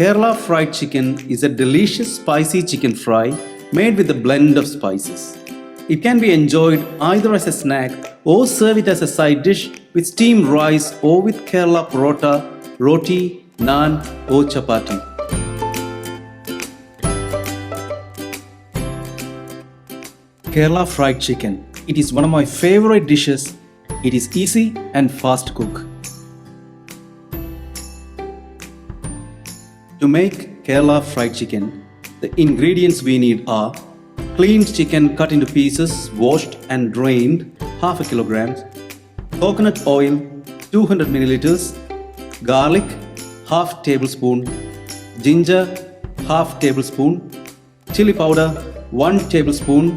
Kerala fried chicken is a delicious spicy chicken fry made with a blend of spices. It can be enjoyed either as a snack or serve it as a side dish with steamed rice or with Kerala parotta, roti, naan or chapati. Kerala fried chicken. It is one of my favorite dishes. It is easy and fast to cook. To make Kerala fried chicken, the ingredients we need are cleaned chicken cut into pieces, washed and drained, half a kilogram, coconut oil, 200 milliliters, garlic, half tablespoon, ginger, half tablespoon, chilli powder, 1 tablespoon,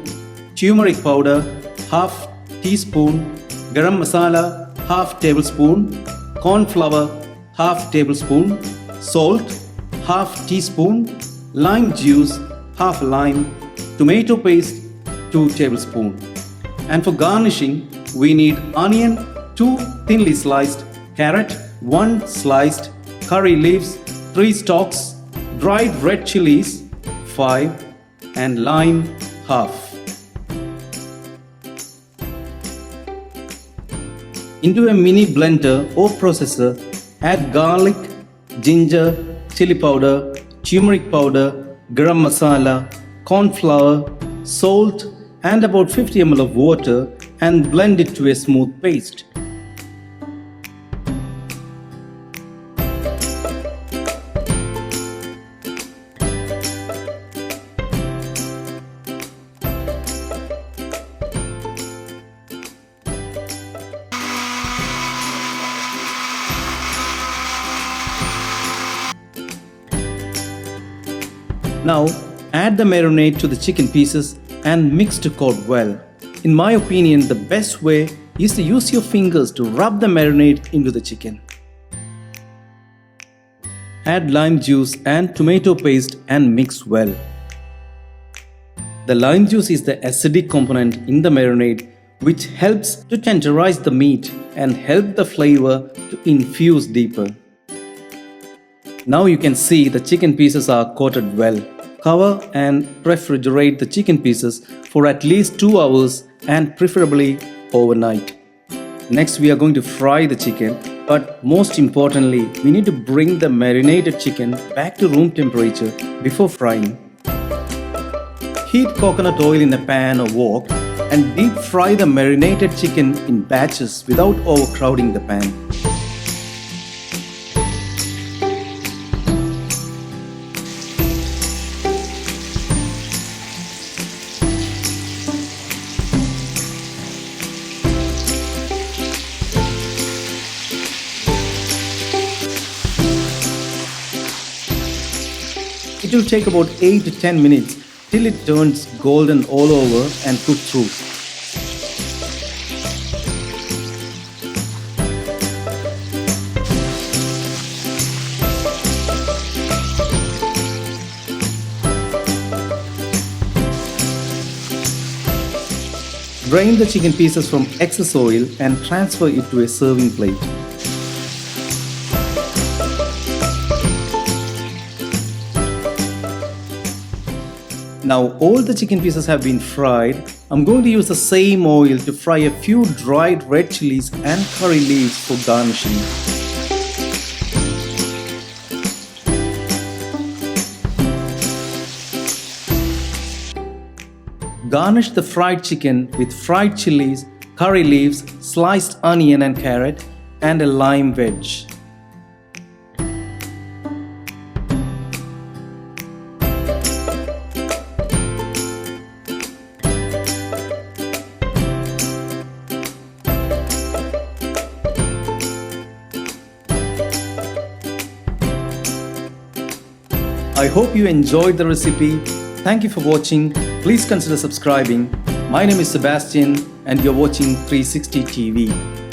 turmeric powder, half teaspoon, Garam Masala, half tablespoon, corn flour, half tablespoon, salt, half teaspoon, lime juice, half lime, tomato paste, 2 tablespoons. And for garnishing, we need onion, 2 thinly sliced, carrot, 1 sliced, curry leaves, 3 stalks, dried red chillies, 5, and lime, half. Into a mini blender or processor, add garlic, ginger, chilli powder, turmeric powder, garam masala, corn flour, salt and about 50 ml of water and blend it to a smooth paste. Now add the marinade to the chicken pieces and mix to coat well. In my opinion, the best way is to use your fingers to rub the marinade into the chicken. Add lime juice and tomato paste and mix well. The lime juice is the acidic component in the marinade which helps to tenderize the meat and help the flavor to infuse deeper. Now you can see the chicken pieces are coated well. Cover and refrigerate the chicken pieces for at least 2 hours and preferably overnight. Next we are going to fry the chicken, but most importantly we need to bring the marinated chicken back to room temperature before frying. Heat coconut oil in a pan or wok and deep fry the marinated chicken in batches without overcrowding the pan. It will take about 8 to 10 minutes till it turns golden all over and cook through. Drain the chicken pieces from excess oil and transfer it to a serving plate. Now all the chicken pieces have been fried. I'm going to use the same oil to fry a few dried red chillies and curry leaves for garnishing. Garnish the fried chicken with fried chillies, curry leaves, sliced onion and carrot, and a lime wedge. I hope you enjoyed the recipe. Thank you for watching. Please consider subscribing. My name is Sebastian and you're watching 360 TV.